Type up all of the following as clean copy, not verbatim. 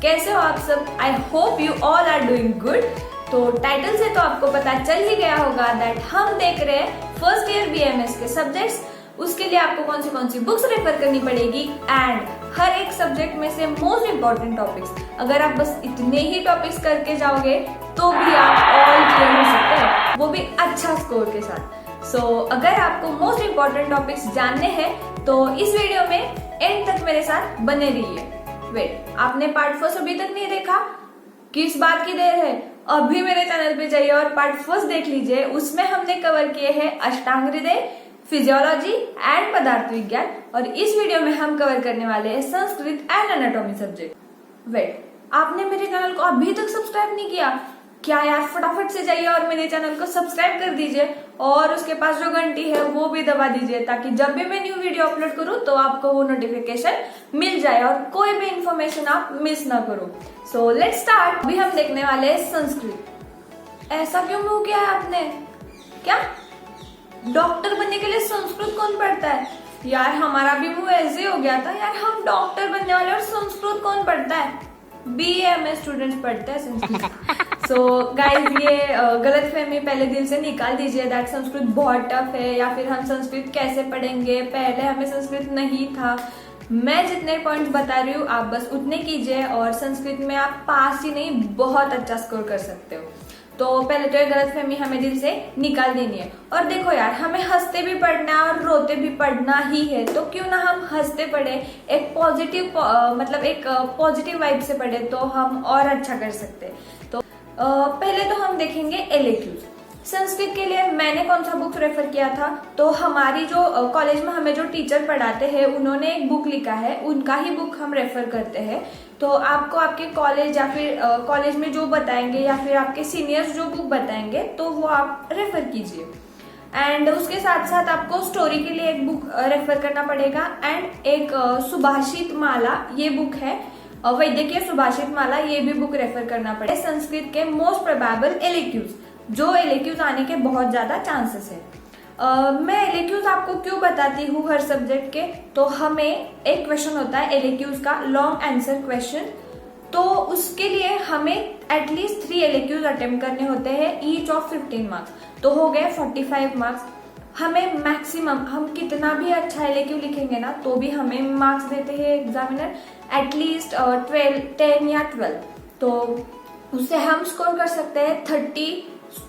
कैसे हो आप सब? I hope you all are doing good. तो टाइटल से तो आपको पता चल ही गया होगा दैट हम देख रहे हैं फर्स्ट ईयर बीएमएस के सब्जेक्ट्स। उसके लिए आपको कौन सी बुक्स रेफर करनी पड़ेगी एंड हर एक सब्जेक्ट में से मोस्ट इम्पॉर्टेंट टॉपिक्स। अगर आप बस इतने ही टॉपिक्स करके जाओगे तो भी आप ऑल क्लियर हो सकते हैं, वो भी अच्छा स्कोर के साथ। सो अगर आपको मोस्ट इम्पॉर्टेंट टॉपिक्स जानने हैं तो इस वीडियो में एंड तक मेरे साथ बने रहिए। वेट, आपने पार्ट फर्स्ट अभी तक नहीं देखा? किस बात की देर है? अभी मेरे चैनल पे जाइए और पार्ट फर्स्ट देख लीजिए। उसमें हमने कवर किए हैं अष्टांग हृदय, फिजियोलॉजी एंड पदार्थ विज्ञान, और इस वीडियो में हम कवर करने वाले हैं Sanskrit and anatomy subject. Wait, आपने मेरे चैनल को अभी तक सब्सक्राइब नहीं किया क्या यार? फटाफट से जाइए और मेरे चैनल को सब्सक्राइब कर दीजिए और उसके पास जो घंटी है वो भी दबा दीजिए, ताकि जब भी मैं न्यू वीडियो अपलोड करूं तो आपको वो नोटिफिकेशन मिल जाए और कोई भी इंफॉर्मेशन आप मिस ना करो। So let's start. अभी हम देखने वाले हैं संस्कृत। ऐसा क्यों मुंह किया है आपने? क्या डॉक्टर बनने के लिए संस्कृत कौन पढ़ता है? यार हमारा भी मुंह ऐसे हो गया था यार, हम डॉक्टर बनने वाले और संस्कृत कौन पढ़ता है? बीएमएस स्टूडेंट्स पढ़ते हैं संस्कृत। सो गाइज, ये गलत फहमी पहले दिल से निकाल दीजिए दैट संस्कृत बहुत टफ है या फिर हम संस्कृत कैसे पढ़ेंगे, पहले हमें संस्कृत नहीं था। मैं जितने पॉइंट्स बता रही हूँ आप बस उतने कीजिए और संस्कृत में आप पास ही नहीं बहुत अच्छा स्कोर कर सकते हो। तो पहले तो ये गलतफहमी हमें दिल से निकाल देनी है। और देखो यार, हमें हंसते भी पढ़ना है और रोते भी पढ़ना ही है, तो क्यों ना हम हंसते पढ़े, एक पॉजिटिव एक पॉजिटिव वाइब से पढ़े तो हम और अच्छा कर सकते हैं। तो पहले तो हम देखेंगे एलएक्यूज। संस्कृत के लिए मैंने कौन सा बुक रेफर किया था? तो हमारी जो कॉलेज में हमें जो टीचर पढ़ाते हैं उन्होंने एक बुक लिखा है, उनका ही बुक हम रेफर करते हैं। तो आपको आपके कॉलेज या फिर कॉलेज में जो बताएंगे या फिर आपके सीनियर्स जो बुक बताएंगे तो वो आप रेफर कीजिए। एंड उसके साथ साथ आपको स्टोरी के लिए एक बुक रेफर करना पड़ेगा एंड एक सुभाषित माला, ये बुक है वैद्यकीय सुभाषित माला, ये भी बुक रेफर करना पड़ेगा। संस्कृत के मोस्ट प्रोबेबल एलएक्यूज, जो एलएक्यूज आने के बहुत ज्यादा चांसेस है। मैं एलएक्यूज आपको क्यों बताती हूँ हर सब्जेक्ट के? तो हमें एक क्वेश्चन होता है एलएक्यूज का, लॉन्ग आंसर क्वेश्चन, तो उसके लिए हमें एटलीस्ट 3 एलएक्यूज अटेम्प्ट करने होते हैं, ईच ऑफ 15 मार्क्स, तो हो गए 45 मार्क्स। हमें मैक्सिमम, हम कितना भी अच्छा एलएक्यू लिखेंगे ना तो भी हमें मार्क्स देते हैं एग्जामिनर एटलीस्ट 10 या 12, तो उससे हम स्कोर कर सकते हैं 30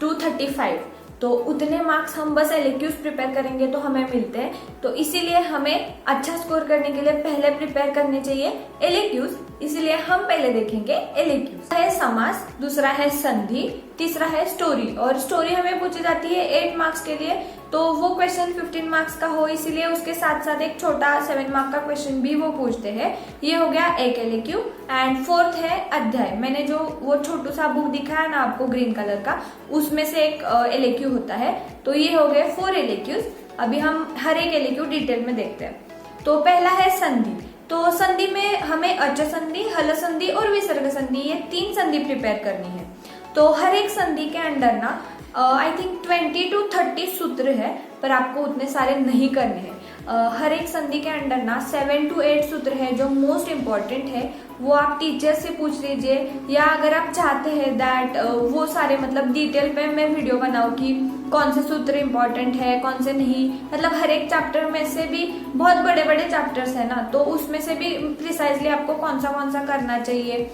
to 35। तो उतने मार्क्स हम बस एलएक्यूज प्रिपेयर करेंगे तो हमें मिलते हैं। तो इसीलिए हमें अच्छा स्कोर करने के लिए पहले प्रिपेयर करने चाहिए एलएक्यूज, इसीलिए हम पहले देखेंगे एलएक्यूज। है समास, दूसरा है संधि, तीसरा है स्टोरी, और स्टोरी हमें पूछी जाती है 8 मार्क्स के लिए, तो वो क्वेश्चन 15 मार्क्स का हो, इसीलिए उसके साथ साथ एक छोटा 7 मार्क का क्वेश्चन भी वो पूछते हैं। ये हो गया एक एलएक्यू। एंड फोर्थ है अध्याय। मैंने जो वो छोटू सा बुक दिखाया ना आपको ग्रीन कलर का, उसमें से एक एलएक्यू होता है। तो ये हो गए 4 एलएक्यूज। अभी हम हर एक एलएक्यू डिटेल में देखते हैं। तो पहला है संधि। तो संधि में हमें अच संधि, हल संधि और विसर्ग संधि, ये 3 संधि प्रिपेयर करनी है। तो हर एक संधि के अंदर ना आई थिंक 20 to 30 सूत्र है, पर आपको उतने सारे नहीं करने हैं। हर एक संधि के अंदर ना 7 to 8 सूत्र है जो मोस्ट इम्पॉर्टेंट है, वो आप टीचर से पूछ लीजिए, या अगर आप चाहते हैं दैट वो सारे डिटेल पे मैं वीडियो बनाऊँ कि कौन से सूत्र इम्पोर्टेंट है कौन से नहीं, हर एक चैप्टर में से भी बहुत बड़े बड़े चैप्टर्स है ना, तो उसमें से भी प्रिसाइजली आपको कौन सा करना चाहिए।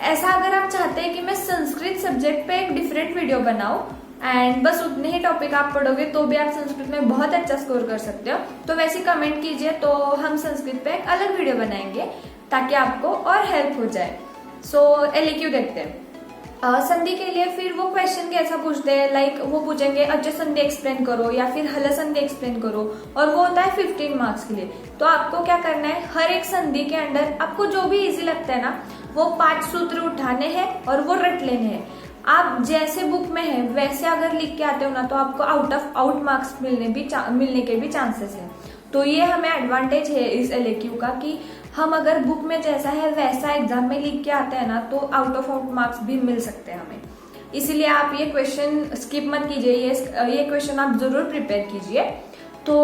ऐसा अगर आप चाहते हैं कि मैं संस्कृत सब्जेक्ट पे एक डिफरेंट वीडियो बनाऊं एंड बस उतने ही टॉपिक आप पढ़ोगे तो भी आप संस्कृत में बहुत अच्छा स्कोर कर सकते हो, तो वैसे कमेंट कीजिए, तो हम संस्कृत पे एक अलग वीडियो बनाएंगे ताकि आपको और हेल्प हो जाए। सो एलएक्यू देखते हैं। संधि के लिए फिर वो क्वेश्चन कैसा पूछते हैं, लाइक वो पूछेंगे अच संधि एक्सप्लेन करो या फिर हल संधि एक्सप्लेन करो, और वो होता है 15 मार्क्स के लिए। तो आपको क्या करना है, हर एक संधि के अंदर आपको जो भी इजी लगता है ना वो 5 सूत्र उठाने हैं और वो रट लेने हैं। आप जैसे बुक में है वैसे अगर लिख के आते हो ना तो आपको आउट मार्क्स मिलने के भी चांसेस है। तो ये हमें एडवांटेज है इस एलएक्यू का कि हम अगर बुक में जैसा है वैसा एग्जाम में लिख के आते हैं ना तो आउट मार्क्स भी मिल सकते हैं हमें। इसीलिए आप ये क्वेश्चन स्किप मत कीजिए, ये क्वेश्चन आप जरूर प्रिपेयर कीजिए। तो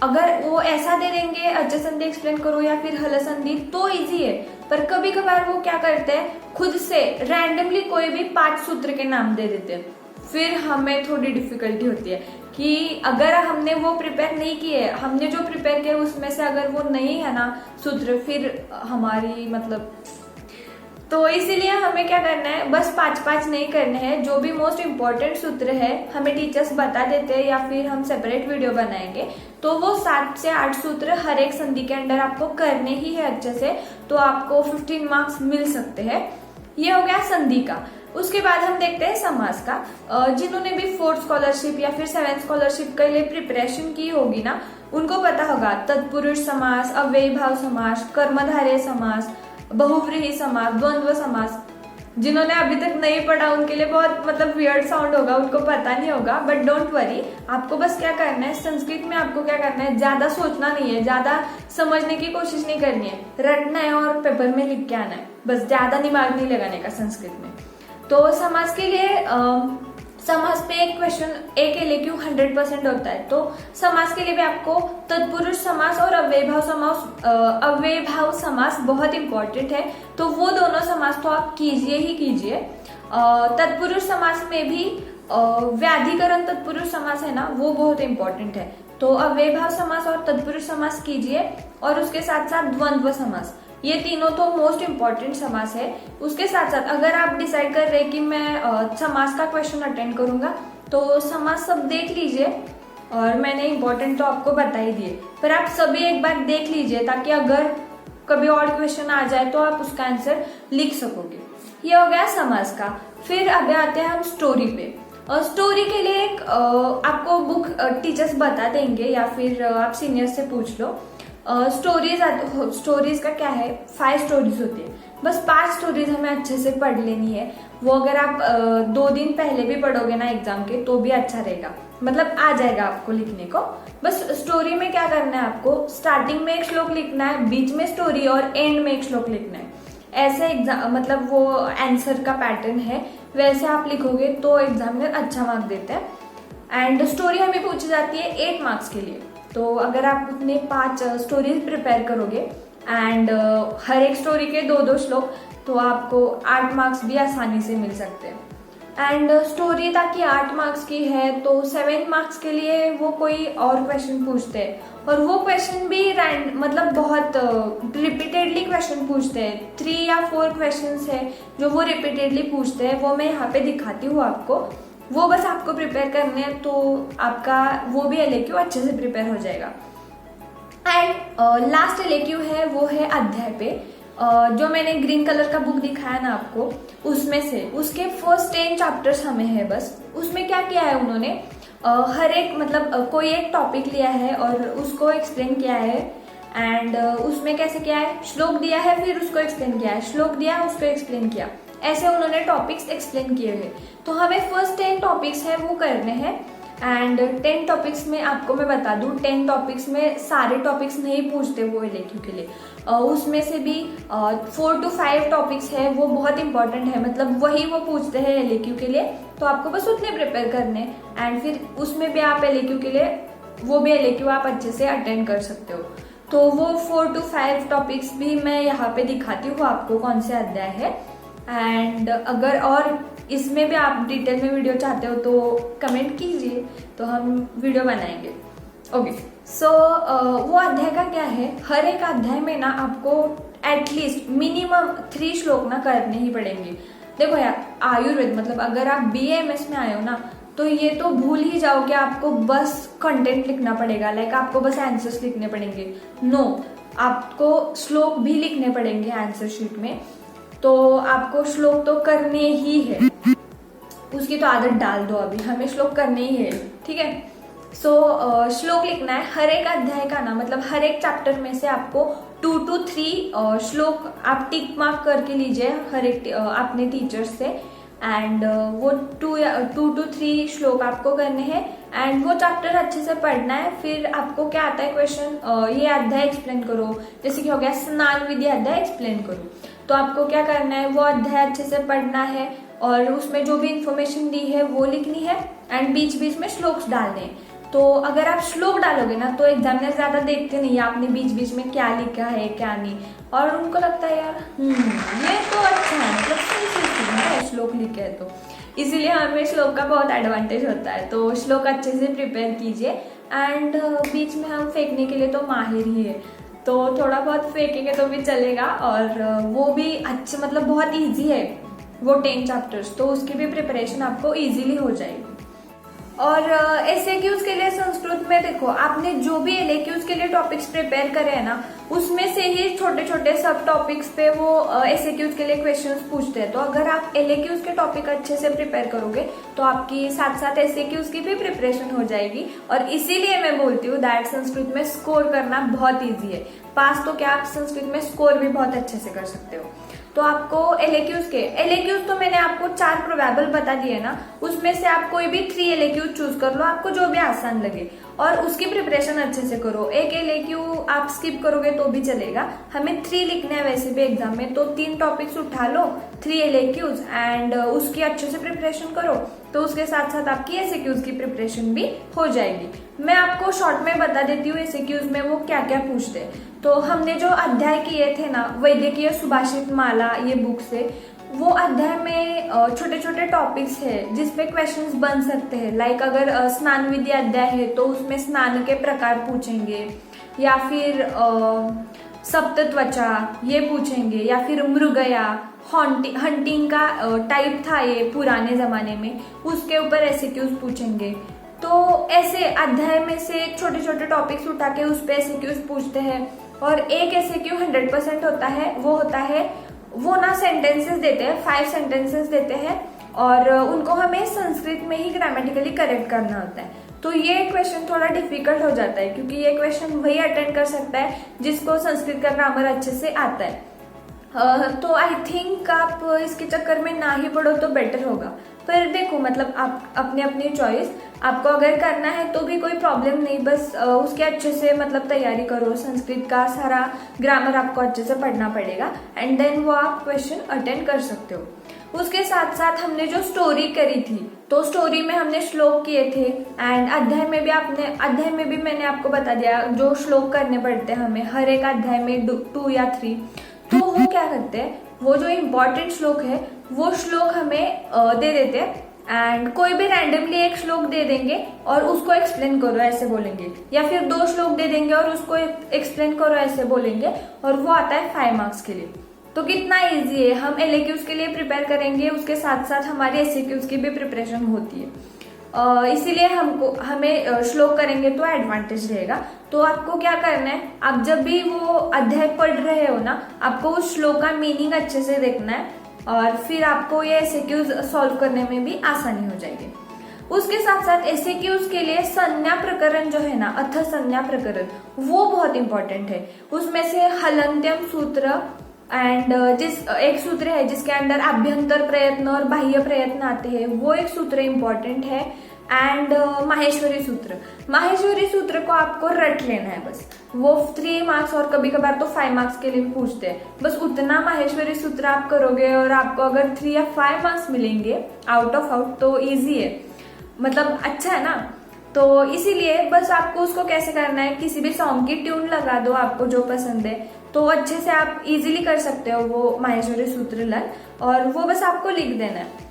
अगर वो ऐसा दे देंगे अज्य संधि एक्सप्लेन करो या फिर हल संधि तो इजी है, पर कभी कभार वो क्या करते हैं खुद से रैंडमली कोई भी 5 सूत्र के नाम दे देते हैं, फिर हमें थोड़ी डिफिकल्टी होती है कि अगर हमने वो प्रिपेयर नहीं किए, हमने जो प्रिपेयर किया उसमें से अगर वो नहीं है ना सूत्र, फिर हमारी मतलब, तो इसीलिए हमें क्या करना है, बस 5-5 नहीं करने हैं, जो भी मोस्ट इम्पोर्टेंट सूत्र है हमें टीचर्स बता देते हैं या फिर हम सेपरेट वीडियो बनाएंगे, तो वो 7 से 8 सूत्र हर एक संधि के अंदर आपको करने ही है अच्छे से, तो आपको 15 मार्क्स मिल सकते हैं। ये हो गया संधि का। उसके बाद हम देखते हैं समास का। जिन्होंने भी 4th स्कॉलरशिप या फिर 7th स्कॉलरशिप के लिए प्रिपरेशन की होगी ना, उनको पता होगा तत्पुरुष समास, अव्ययी भाव समास, कर्मधारय समास, बहुव्रीहि समास, द्वंद्व समास। जिन्होंने अभी तक नहीं पढ़ा उनके लिए बहुत मतलब वियर्ड साउंड होगा, उनको पता नहीं होगा, बट डोंट वरी, आपको बस क्या करना है, संस्कृत में आपको क्या करना है, ज्यादा सोचना नहीं है, ज्यादा समझने की कोशिश नहीं करनी है, रटना है और पेपर में लिख के आना है, बस ज्यादा दिमाग नहीं लगाने का संस्कृत में। तो समास के लिए समास पे एक क्वेश्चन, एक LAQ 100% होता है, तो समास के लिए भी आपको तत्पुरुष समास और अव्ययी भाव समास बहुत इंपॉर्टेंट है, तो वो दोनों समास तो आप कीजिए ही कीजिए। तत्पुरुष समास में भी व्याधिकरण तत्पुरुष समास है ना, वो बहुत इंपॉर्टेंट है, तो अव्ययी भाव समास और तत्पुरुष समास कीजिए, और उसके साथ साथ द्वंद्व समास, ये तीनों तो मोस्ट इम्पॉर्टेंट समास है। उसके साथ साथ अगर आप डिसाइड कर रहे हैं कि मैं समास का क्वेश्चन अटेंड करूंगा, तो समास सब देख लीजिए, और मैंने इम्पोर्टेंट तो आपको बता ही दिए, पर आप सभी एक बार देख लीजिए ताकि अगर कभी और क्वेश्चन आ जाए तो आप उसका आंसर लिख सकोगे। ये हो गया समास का। फिर अभी आते हैं हम स्टोरी पे। स्टोरी के लिए एक आपको बुक टीचर्स बता देंगे या फिर आप सीनियर से पूछ लो। स्टोरीज का क्या है, 5 स्टोरीज होती है, बस 5 स्टोरीज हमें अच्छे से पढ़ लेनी है। वो अगर आप 2 दिन पहले भी पढ़ोगे ना एग्जाम के, तो भी अच्छा रहेगा, मतलब आ जाएगा आपको लिखने को। बस स्टोरी में क्या करना है, आपको स्टार्टिंग में एक श्लोक लिखना है, बीच में स्टोरी और एंड में एक श्लोक लिखना है। ऐसे एग्जाम मतलब वो आंसर का पैटर्न है, वैसे आप लिखोगे तो एग्जामिनर अच्छा मार्क्स देते हैं। एंड स्टोरी हमें पूछी जाती है 8 मार्क्स के लिए, तो अगर आप उतने 5 स्टोरीज प्रिपेयर करोगे एंड हर एक स्टोरी के 2-2 श्लोक, तो आपको 8 मार्क्स भी आसानी से मिल सकते हैं। एंड स्टोरी ताकि 8 मार्क्स की है, तो 7 मार्क्स के लिए वो कोई और क्वेश्चन पूछते हैं, और वो क्वेश्चन भी मतलब बहुत रिपीटेडली क्वेश्चन पूछते हैं। 3 या 4 क्वेश्चन है जो वो रिपीटेडली पूछते हैं, वो मैं यहाँ पे दिखाती हूँ आपको, वो बस आपको प्रिपेयर करने हैं, तो आपका वो भी LAQ अच्छे से प्रिपेयर हो जाएगा। एंड लास्ट LAQ है, वो है अध्याय पे। जो मैंने ग्रीन कलर का बुक दिखाया ना आपको, उसमें से उसके फर्स्ट 10 चैप्टर्स हमें है। बस उसमें क्या किया है उन्होंने, हर एक मतलब कोई एक टॉपिक लिया है और उसको एक्सप्लेन किया है। एंड उसमें कैसे किया है, श्लोक दिया है फिर उसको एक्सप्लेन किया है, श्लोक दिया है उसको एक्सप्लेन किया, ऐसे उन्होंने टॉपिक्स एक्सप्लेन किए हैं। तो हमें फर्स्ट 10 टॉपिक्स है वो करने हैं। एंड 10 टॉपिक्स में आपको मैं बता दूं, 10 टॉपिक्स में सारे टॉपिक्स नहीं पूछते वो LAQ के लिए, उसमें से भी 4 to 5 टॉपिक्स है वो बहुत इंपॉर्टेंट है, मतलब वही वो पूछते हैं LAQ के लिए, तो आपको बस उतने प्रिपेयर करने। एंड फिर उसमें भी आप LAQ के लिए वो भी LAQ आप अच्छे से अटेंड कर सकते हो। तो वो 4 to 5 टॉपिक्स भी मैं यहाँ पे दिखाती हूँ आपको कौन से अध्याय है। एंड अगर और इसमें भी आप डिटेल में वीडियो चाहते हो तो कमेंट कीजिए, तो हम वीडियो बनाएंगे। ओके, सो वो अध्याय का क्या है, हर एक अध्याय में ना आपको एटलीस्ट मिनिमम 3 श्लोक ना करने ही पड़ेंगे। देखो यार, आयुर्वेद मतलब अगर आप BAMS में आए हो ना, तो ये तो भूल ही जाओ कि आपको बस कंटेंट लिखना पड़ेगा, लाइक आपको बस आंसर्स लिखने पड़ेंगे। नो, आपको श्लोक भी लिखने पड़ेंगे आंसर शीट में, तो आपको श्लोक तो करने ही है, उसकी तो आदत डाल दो, अभी हमें श्लोक करने ही है, ठीक है। सो श्लोक लिखना है हर एक अध्याय का ना, मतलब हर एक चैप्टर में से आपको 2 to 3 श्लोक आप टिक मार्क करके लीजिए हर एक अपने टीचर से। एंड वो 2 to 3 श्लोक आपको करने हैं एंड वो चैप्टर अच्छे से पढ़ना है। फिर आपको क्या आता है क्वेश्चन, ये अध्याय एक्सप्लेन करो, जैसे कि हो गया स्नान विधि अध्याय एक्सप्लेन करो, तो आपको क्या करना है, वो अध्याय अच्छे से पढ़ना है और उसमें जो भी इंफॉर्मेशन दी है वो लिखनी है एंड बीच बीच में श्लोक्स डालने हैं। तो अगर आप श्लोक डालोगे ना तो एग्जामिनर ज्यादा देखते नहीं है आपने बीच बीच में क्या लिखा है क्या नहीं, और उनको लगता है यार ये तो अच्छा है, मतलब सही है श्लोक लिखे है, तो इसीलिए हमें श्लोक का बहुत एडवांटेज होता है। तो श्लोक अच्छे से प्रिपेयर कीजिए। एंड बीच में हम फेंकने के लिए तो माहिर ही है, तो थोड़ा बहुत फेंकेंगे तो भी चलेगा, और वो भी अच्छे मतलब बहुत इजी है वो 10 चैप्टर्स, तो उसकी भी प्रिपरेशन आपको इजीली हो जाएगी। और एसएक्यूज के लिए संस्कृत में देखो, आपने जो भी एलएक्यूज के लिए टॉपिक्स प्रिपेयर करे हैं ना, उसमें से ही छोटे छोटे सब टॉपिक्स पे वो एसएक्यूज के लिए क्वेश्चंस पूछते हैं। तो अगर आप एलएक्यूज के टॉपिक अच्छे से प्रिपेयर करोगे तो आपकी साथ साथ एसएक्यूज की भी प्रिपरेशन हो जाएगी। और इसीलिए मैं बोलती हूँ दैट संस्कृत में स्कोर करना बहुत ईजी है। पास तो क्या, आप संस्कृत में स्कोर भी बहुत अच्छे से कर सकते हो। तो आपको एलएक्यूज तो मैंने आपको 4 प्रोबेबल बता दिए ना, उसमें से आप कोई भी 3 एलएक्यूज चूज कर लो, आपको जो भी आसान लगे, और उसकी प्रिपरेशन अच्छे से करो। एक एलएक्यू आप स्किप करोगे तो भी चलेगा, हमें 3 लिखने हैं वैसे भी एग्जाम में, तो 3 टॉपिक्स उठा लो, 3 एलएक्यूज, एंड उसकी अच्छे से प्रिपरेशन करो, तो उसके साथ साथ आपकी एसएक्यूज की प्रिपरेशन भी हो जाएगी। मैं आपको शॉर्ट में बता देती हूँ एसएक्यूज में वो क्या क्या पूछते हैं। तो हमने जो अध्याय किए थे ना वैद्यकीय सुभाषित माला, ये बुक से, वो अध्याय में छोटे छोटे टॉपिक्स है जिसपे क्वेश्चंस बन सकते हैं। लाइक अगर स्नान विधि अध्याय है तो उसमें स्नान के प्रकार पूछेंगे, या फिर सप्तत्वचा ये पूछेंगे, या फिर मृगया, हंटिंग का टाइप था ये पुराने जमाने में, उसके ऊपर एसएक्यूज पूछेंगे। तो ऐसे अध्याय में से छोटे छोटे टॉपिक्स उठा के उस पे एसएक्यूज पूछते हैं। और एक एसएक्यू 100% होता है, वो ना सेंटेंसेस देते हैं, 5 सेंटेंसेस देते हैं, और उनको हमें संस्कृत में ही ग्रामेटिकली करेक्ट करना होता है। तो ये क्वेश्चन थोड़ा डिफिकल्ट हो जाता है, क्योंकि ये क्वेश्चन वही अटेंड कर सकता है जिसको संस्कृत का ग्रामर अच्छे से आता है। तो आई थिंक आप इसके चक्कर में ना ही पढ़ो तो बेटर होगा। पर देखो, मतलब आप अपनी अपनी चॉइस, आपको अगर करना है तो भी कोई प्रॉब्लम नहीं, बस उसके अच्छे से मतलब तैयारी करो। संस्कृत का सारा ग्रामर आपको अच्छे से पढ़ना पड़ेगा, एंड देन वो आप क्वेश्चन अटेंड कर सकते हो। उसके साथ साथ हमने जो स्टोरी करी थी, तो स्टोरी में हमने श्लोक किए थे, एंड अध्याय में भी मैंने आपको बता दिया जो श्लोक करने पड़ते हैं हमें हर एक अध्याय में 2 या 3। तो वो क्या करते हैं, वो जो इम्पोर्टेंट श्लोक है वो श्लोक हमें दे देते हैं, एंड कोई भी रैंडमली एक श्लोक दे देंगे और उसको एक्सप्लेन करो ऐसे बोलेंगे, या फिर 2 श्लोक दे देंगे और उसको एक्सप्लेन करो ऐसे बोलेंगे, और वो आता है 5 मार्क्स के लिए। तो कितना इजी है, हम एलएक्यूज के लिए प्रिपेयर करेंगे, उसके साथ साथ हमारी एसएक्यूज की भी प्रिपरेशन होती है। इसीलिए हमें श्लोक करेंगे तो एडवांटेज रहेगा। तो आपको क्या करना है, आप जब भी वो अध्याय पढ़ रहे हो ना, आपको उस श्लोक का मीनिंग अच्छे से देखना है, और फिर आपको ये एसएक्यूज सॉल्व करने में भी आसानी हो जाएगी। उसके साथ साथ एसएक्यूज के लिए संज्ञा प्रकरण जो है ना, अथ संज्ञा प्रकरण, वो बहुत इंपॉर्टेंट है। उसमें से हलंत्यम सूत्र एंड एक सूत्र है जिसके अंदर आभ्यंतर प्रयत्न और बाह्य प्रयत्न आते हैं, वो एक सूत्र इंपॉर्टेंट है। एंड माहेश्वरी सूत्र को आपको रट लेना है बस, वो 3 मार्क्स और कभी कभार तो 5 मार्क्स के लिए भी पूछते हैं। बस उतना माहेश्वरी सूत्र आप करोगे और आपको अगर 3 या 5 मार्क्स मिलेंगे आउट ऑफ आउट, तो इजी है, मतलब अच्छा है ना। तो इसीलिए बस आपको उसको कैसे करना है, किसी भी सॉन्ग की ट्यून लगा दो आपको जो पसंद है, तो अच्छे से आप इजीली कर सकते हो वो माहेश्वरी सूत्र लर्न, और वो बस आपको लिख देना है।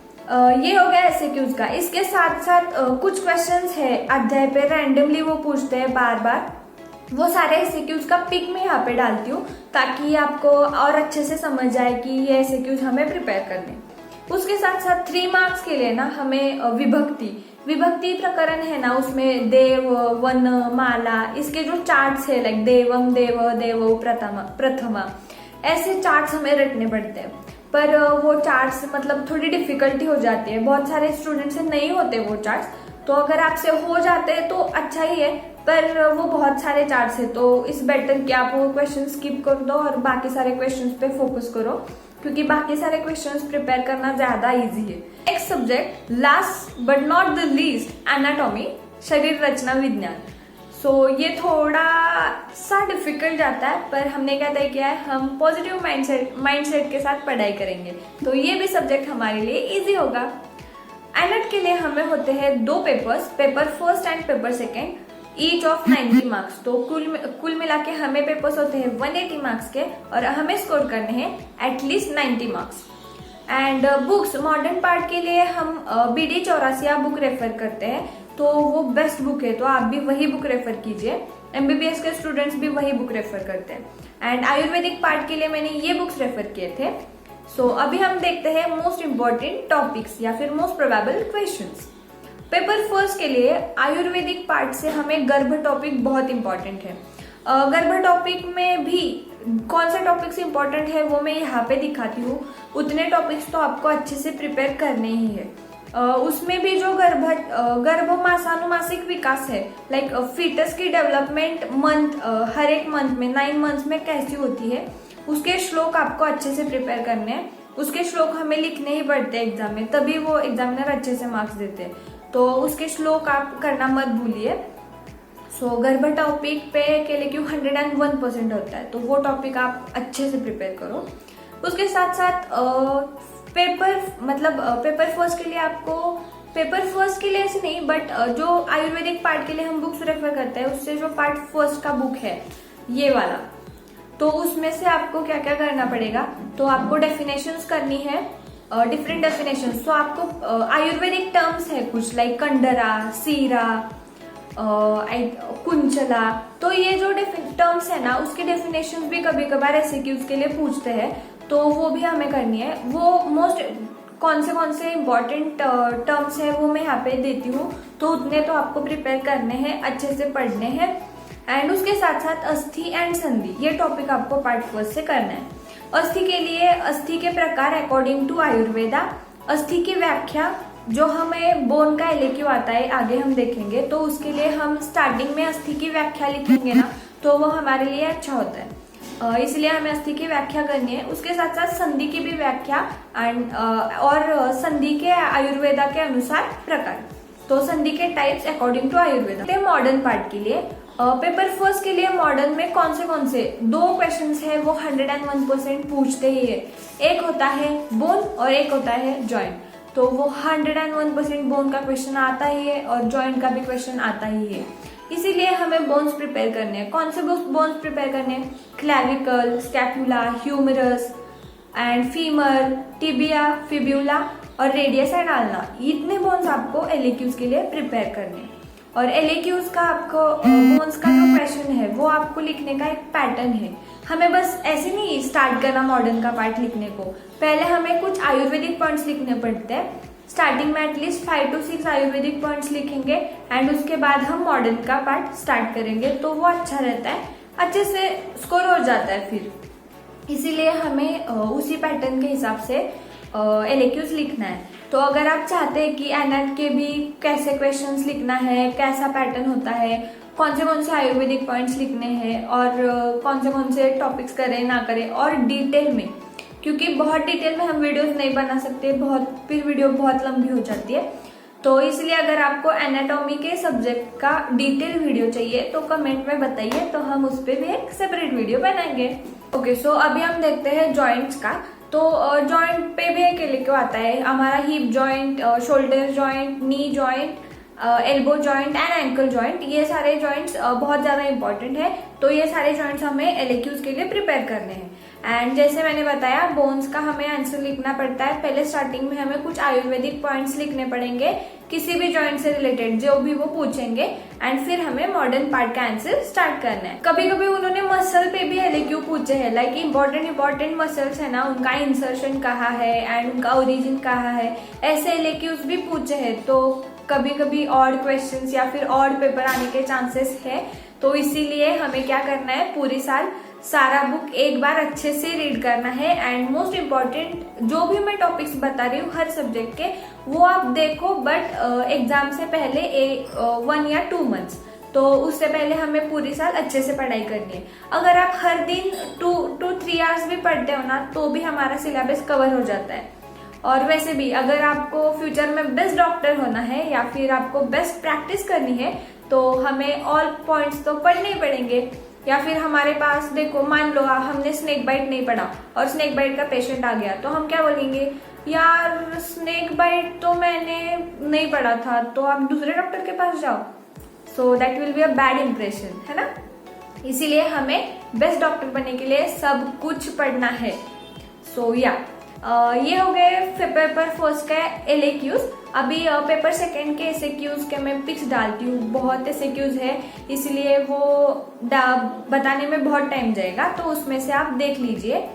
ये हो गया एसएक्यूज का। इसके साथ साथ कुछ क्वेश्चंस है अध्याय पे रैंडमली वो पूछते हैं बार बार, वो सारे एसएक्यूज का पिक में यहाँ पे डालती हूँ ताकि आपको और अच्छे से समझ आए कि ये एसएक्यूज हमें प्रिपेयर करने। उसके साथ साथ 3 मार्क्स के लिए ना हमें विभक्ति प्रकरण है ना, उसमें देव, वन, माला, इसके जो चार्ट्स है लाइक देवम, देवो, प्रथमा, ऐसे चार्ट्स हमें रटने पड़ते हैं। पर वो चार्ट्स मतलब थोड़ी डिफिकल्टी हो जाती है, बहुत सारे स्टूडेंट से नहीं होते वो चार्ट्स, तो अगर आपसे हो जाते हैं तो अच्छा ही है, पर वो बहुत सारे चार्ट्स है, तो इस बेटर कि आप वो क्वेश्चन स्किप कर दो और बाकी सारे क्वेश्चंस पे फोकस करो, क्योंकि बाकी सारे क्वेश्चंस प्रिपेयर करना ज्यादा इजी है। Next subject, last but not the least, anatomy, शरीर रचना विज्ञान। सो ये थोड़ा सा डिफिकल्ट जाता है, पर हमने क्या तय किया है, हम पॉजिटिव माइंडसेट के साथ पढ़ाई करेंगे, तो ये भी सब्जेक्ट हमारे लिए इजी होगा। एनएट के लिए हमें होते हैं 2 papers, paper first and paper second, each of 90 marks. तो कुल मिला के हमें पेपर्स होते हैं 180 मार्क्स के और हमें स्कोर करने हैं at least 90 marks. And books, modern part के लिए हम BD 84 बुक रेफर करते हैं, तो वो बेस्ट बुक है, तो आप भी वही बुक रेफर कीजिए। MBBS के स्टूडेंट्स भी वही बुक रेफर करते हैं। एंड आयुर्वेदिक पार्ट के लिए मैंने ये बुक्स रेफर किए थे। सो अभी हम देखते हैं मोस्ट इम्पोर्टेंट टॉपिक्स या फिर most probable questions. Paper first के लिए आयुर्वेदिक पार्ट से हमें गर्भ टॉपिक बहुत इंपॉर्टेंट है। गर्भ टॉपिक में भी कौन से टॉपिक्स इंपॉर्टेंट है वो मैं यहाँ पे दिखाती हूँ। उतने टॉपिक्स तो आपको अच्छे से प्रिपेयर करने ही है। उसमें भी जो गर्भमासानुमासिक विकास है, लाइक फीटस की डेवलपमेंट मंथ, हर एक मंथ में 9 मंथ्स में कैसी होती है, उसके श्लोक आपको अच्छे से प्रिपेयर करने हैं। उसके श्लोक हमें लिखने ही पड़ते हैं एग्जाम में, तभी वो एग्जामिनर अच्छे से मार्क्स देते हैं, तो उसके श्लोक आप करना मत भूलिए। सो गर्भ टॉपिक पे KLQ 101% होता है, तो वो टॉपिक आप अच्छे से प्रिपेयर करो। उसके साथ साथ पेपर फर्स्ट के लिए आपको, पेपर फर्स्ट के लिए ऐसे नहीं, बट जो आयुर्वेदिक पार्ट के लिए हम बुक्स रेफर करते हैं, उससे जो पार्ट फर्स्ट का बुक है ये वाला, तो उसमें से आपको क्या क्या करना पड़ेगा, तो आपको डेफिनेशंस करनी है, डिफरेंट डेफिनेशंस। तो आपको आयुर्वेदिक टर्म्स है कुछ, लाइक कंडरा, सीरा, कुंचला, तो ये जो टर्म्स है ना, उसके डेफिनेशंस भी कभी कभार SAQs के लिए पूछते हैं, तो वो भी हमें करनी है। वो मोस्ट कौन से इंपॉर्टेंट टर्म्स है वो मैं यहाँ पे देती हूँ, तो उतने तो आपको प्रिपेयर करने हैं, अच्छे से पढ़ने हैं। एंड उसके साथ साथ अस्थि एंड संधि, ये टॉपिक आपको पार्ट फर्स्ट से करना है। अस्थि के लिए अस्थि के प्रकार अकॉर्डिंग टू आयुर्वेदा, अस्थि की व्याख्या, जो हमें बोन का LAQ आता है, आगे हम देखेंगे, तो उसके लिए हम स्टार्टिंग में अस्थि की व्याख्या लिखेंगे ना, तो वो हमारे लिए अच्छा होता है, इसलिए हमें अस्थि की व्याख्या करनी है। उसके साथ साथ संधि की भी व्याख्या एंड और संधि के आयुर्वेदा के अनुसार प्रकार, तो संधि के types according to Ayurveda. Modern part के लिए पेपर फर्स्ट के लिए मॉडर्न में कौन से 2 क्वेश्चंस है वो 101% पूछते ही है। एक होता है बोन और एक होता है जॉइंट, तो वो 101% बोन का क्वेश्चन आता ही है और जॉइंट का भी क्वेश्चन आता ही है, इसीलिए हमें बोन्स प्रिपेयर करने हैं। कौन से बोन्स प्रिपेयर करने हैं? Clavicle, scapula, humerus and femur, tibia, fibula और रेडियस एंड आल्ना, इतने बोन्स आपको LAQs के लिए प्रिपेयर करने हैं। और LAQs का आपको बोन्स का जो क्वेश्चन है वो आपको लिखने का एक पैटर्न है। हमें बस ऐसे नहीं स्टार्ट करना मॉडर्न का पार्ट लिखने को, पहले हमें कुछ आयुर्वेदिक पॉइंट्स लिखने पड़ते हैं। स्टार्टिंग में एटलीस्ट 5 to 6 आयुर्वेदिक पॉइंट्स लिखेंगे एंड उसके बाद हम मॉडर्न का पार्ट स्टार्ट करेंगे, तो वो अच्छा रहता है, अच्छे से स्कोर हो जाता है फिर। इसीलिए हमें उसी पैटर्न के हिसाब से LAQs लिखना है। तो अगर आप चाहते हैं कि एनएट के भी कैसे क्वेश्चंस लिखना है, कैसा पैटर्न होता है, कौन से आयुर्वेदिक पॉइंट्स लिखने हैं और कौन से टॉपिक्स करें ना करें, और डिटेल में, क्योंकि बहुत डिटेल में हम वीडियोस नहीं बना सकते, फिर वीडियो बहुत लंबी हो जाती है, तो इसलिए अगर आपको एनाटॉमी के सब्जेक्ट का डिटेल वीडियो चाहिए तो कमेंट में बताइए, तो हम उस पर भी एक सेपरेट वीडियो बनाएंगे। ओके, सो अभी हम देखते हैं जॉइंट्स का। तो जॉइंट पे भी एक LAQ आता है हमारा, hip joint, shoulder joint, knee joint, elbow joint and ankle joint, ये सारे जॉइंट्स बहुत ज्यादा इंपॉर्टेंट है, तो ये सारे जॉइंट्स हमें LAQs के लिए प्रिपेयर करने हैं। एंड जैसे मैंने बताया, बोन्स का हमें आंसर लिखना पड़ता है। पहले स्टार्टिंग में हमें कुछ आयुर्वेदिक पॉइंट्स लिखने पड़ेंगे किसी भी जॉइंट से रिलेटेड, जो भी वो पूछेंगे, एंड फिर हमें मॉडर्न पार्ट का आंसर स्टार्ट करना है। कभी कभी उन्होंने मसल पे भी LAQ पूछे हैं, लाइक इंपॉर्टेंट मसल्स है ना, उनका इंसर्शन कहाँ है एंड उनका ओरिजिन कहाँ है, ऐसे LAQs भी पूछे हैं। तो कभी कभी ऑड क्वेश्चंस या फिर ऑड पेपर आने के चांसेस है, तो इसीलिए हमें क्या करना है, पूरी साल सारा बुक एक बार अच्छे से रीड करना है। एंड मोस्ट इम्पॉर्टेंट जो भी मैं टॉपिक्स बता रही हूँ हर सब्जेक्ट के, वो आप देखो, बट एग्जाम से पहले 1 या 2 मंथ्स, तो उससे पहले हमें पूरी साल अच्छे से पढ़ाई करनी है। अगर आप हर दिन 2 to 3 आवर्स भी पढ़ते हो ना, तो भी हमारा सिलेबस कवर हो जाता है। और वैसे भी अगर आपको फ्यूचर में बेस्ट डॉक्टर होना है या फिर आपको बेस्ट प्रैक्टिस करनी है, तो हमें ऑल पॉइंट्स तो पढ़ने ही पड़ेंगे। या फिर हमारे पास देखो, मान लो हमने स्नेक बाइट नहीं पढ़ा और स्नेक बाइट का पेशेंट आ गया, तो हम क्या बोलेंगे, यार स्नेक बाइट तो मैंने नहीं पढ़ा था, तो आप दूसरे डॉक्टर के पास जाओ, so that will be a bad impression, है ना। इसीलिए हमें बेस्ट डॉक्टर बनने के लिए सब कुछ पढ़ना है। सो ये हो गए पेपर फर्स्ट का LAQs। अभी पेपर सेकंड के SAQs के मैं पिक्स डालती हूँ, बहुत SAQs है, इसलिए वो बताने में बहुत टाइम जाएगा, तो उसमें से आप देख लीजिए।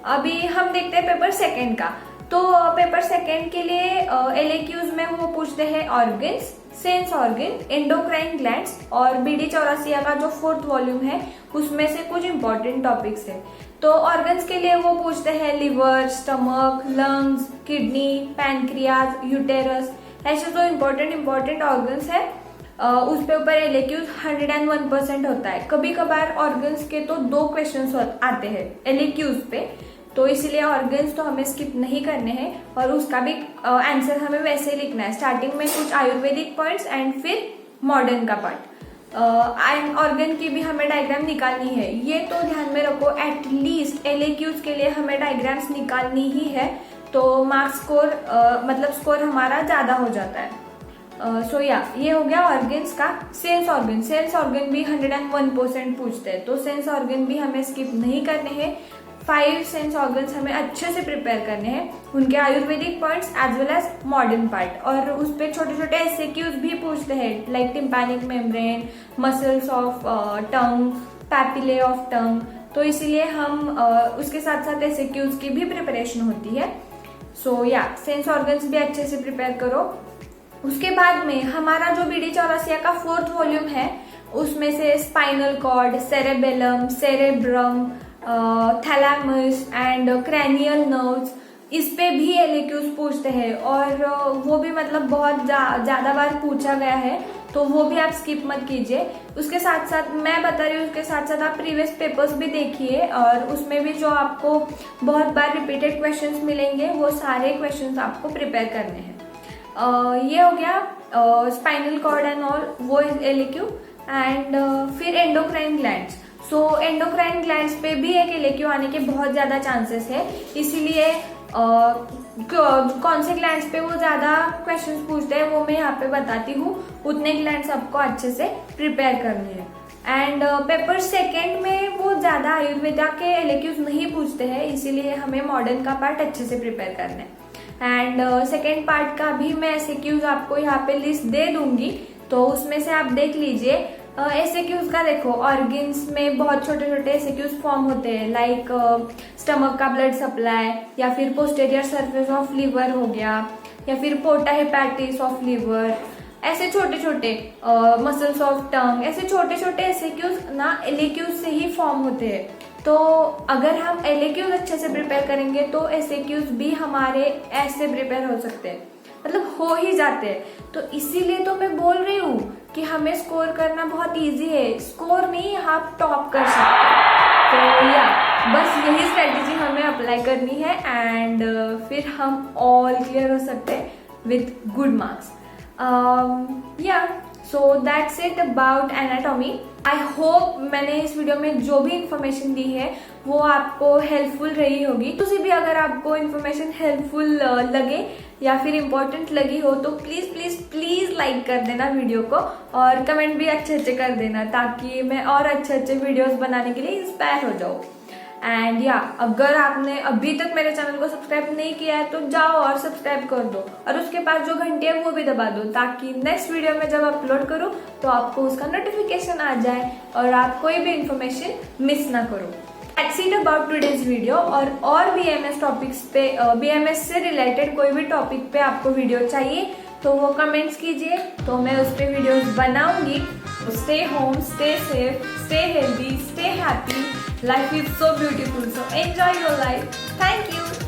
अभी हम देखते हैं पेपर सेकंड का। तो पेपर सेकंड के लिए LAQs में वो पूछते हैं organs, sense organ, endocrine glands और BD चौरासिया का जो 4th वॉल्यूम है उसमें से कुछ इंपॉर्टेंट टॉपिक्स है। तो ऑर्गन्स के लिए वो पूछते हैं liver, stomach, lungs, kidney, pancreas, uterus, ऐसे जो इंपॉर्टेंट ऑर्गन्स है उस पे ऊपर LAQs 101% होता है। कभी कभार ऑर्गन्स के तो 2 क्वेश्चन आते हैं LAQs पे, तो इसीलिए ऑर्गन्स तो हमें स्किप नहीं करने हैं और उसका भी आंसर हमें वैसे ही लिखना है। स्टार्टिंग में कुछ आयुर्वेदिक पॉइंट्स एंड फिर मॉडर्न का पार्ट। ऑर्गन की भी हमें डायग्राम निकालनी है, ये तो ध्यान में रखो। एटलीस्ट LAQs के लिए हमें डायग्राम्स निकालनी ही है, तो मार्क्स स्कोर मतलब स्कोर हमारा ज्यादा हो जाता है। ये हो गया ऑर्गन्स का। सेंस ऑर्गन भी 101% पूछते हैं, तो सेंस ऑर्गन भी हमें स्किप नहीं करने हैं। 5 सेंस ऑर्गन्स हमें अच्छे से प्रिपेयर करने हैं, उनके Ayurvedic points as well as modern part, और उस पर छोटे छोटे SAQs भी पूछते हैं, like tympanic membrane, muscles of tongue, papillae of tongue. तो इसीलिए हम उसके साथ साथ SAQs की भी प्रिपरेशन होती है। सेंस ऑर्गन्स भी अच्छे से प्रिपेयर करो। उसके बाद में हमारा जो BD चौरासिया का 4th वॉल्यूम है उसमें से spinal cord, cerebellum, cerebrum, thalamus and cranial nerves, इस पे भी LAQs पूछते हैं, और वो भी मतलब बहुत ज्यादा बार पूछा गया है, तो वो भी आप स्किप मत कीजिए। उसके साथ साथ मैं बता रही हूँ, उसके साथ साथ आप प्रीवियस पेपर्स भी देखिए, और उसमें भी जो आपको बहुत बार रिपीटेड क्वेश्चंस मिलेंगे वो सारे क्वेश्चंस आपको प्रिपेयर करने हैं। ये हो गया स्पाइनल कॉर्ड एंड ऑल, वो LAQ। एंड फिर एंडोक्राइन ग्लैंड्स। एंडोक्राइन ग्लैंड्स पे भी एक LAQ आने के बहुत ज्यादा चांसेस है, इसीलिए कौन से ग्लैंड्स पे वो ज्यादा क्वेश्चंस पूछते हैं वो मैं यहाँ पे बताती हूँ। उतने ग्लैंड्स आपको अच्छे से प्रिपेयर करने हैं। एंड पेपर सेकंड में वो ज्यादा आयुर्वेदा के LAQs नहीं पूछते हैं, इसीलिए हमें मॉडर्न का पार्ट अच्छे से प्रिपेयर करना है। एंड सेकेंड पार्ट का भी मैं SAQs आपको यहाँ पे लिस्ट दे दूंगी, तो उसमें से आप देख लीजिए। SAQs का देखो, ऑर्गन्स में बहुत छोटे छोटे SAQs फॉर्म होते हैं, लाइक स्टमक का ब्लड सप्लाई, या फिर पोस्टेरियर सरफेस ऑफ लिवर हो गया, या फिर पोर्टा हेपेटिस ऑफ लिवर, ऐसे छोटे छोटे मसल्स ऑफ टंग, ऐसे छोटे छोटे SAQs ना LAQs से ही फॉर्म होते हैं। तो अगर हम LAQs अच्छे से प्रिपेयर करेंगे तो SAQs भी हमारे ऐसे प्रिपेयर हो सकते हैं, मतलब हो ही जाते हैं। तो इसीलिए तो मैं बोल रही हूँ कि हमें स्कोर करना बहुत इजी है, स्कोर नहीं आप टॉप कर सकते हैं। तो बस यही स्ट्रेटेजी हमें अप्लाई करनी है, एंड फिर हम ऑल क्लियर हो सकते हैं with good marks. So that's it about anatomy. I hope मैंने इस वीडियो में जो भी इंफॉर्मेशन दी है वो आपको हेल्पफुल रही होगी। तुसी भी अगर आपको इन्फॉर्मेशन हेल्पफुल लगे या फिर इम्पोर्टेंट लगी हो तो प्लीज प्लीज प्लीज लाइक कर देना वीडियो को, और कमेंट भी अच्छे अच्छे कर देना, ताकि मैं और अच्छे अच्छे वीडियोस बनाने के लिए इंस्पायर हो जाऊँ। एंड अगर आपने अभी तक मेरे चैनल को सब्सक्राइब नहीं किया है तो जाओ और सब्सक्राइब कर दो, और उसके पास जो घंटी है वो भी दबा दो, ताकि नेक्स्ट वीडियो में जब अपलोड करूँ तो आपको उसका नोटिफिकेशन आ जाए और आप कोई भी इंफॉर्मेशन मिस ना करो। That's it about today's video. और BMS टॉपिक्स पे BMS से रिलेटेड कोई भी टॉपिक पे आपको वीडियो चाहिए तो वो कमेंट्स कीजिए, तो मैं उस पर वीडियोस बनाऊंगी। Stay home, stay safe, stay healthy, stay happy. Life is so beautiful, so enjoy your life. Thank you.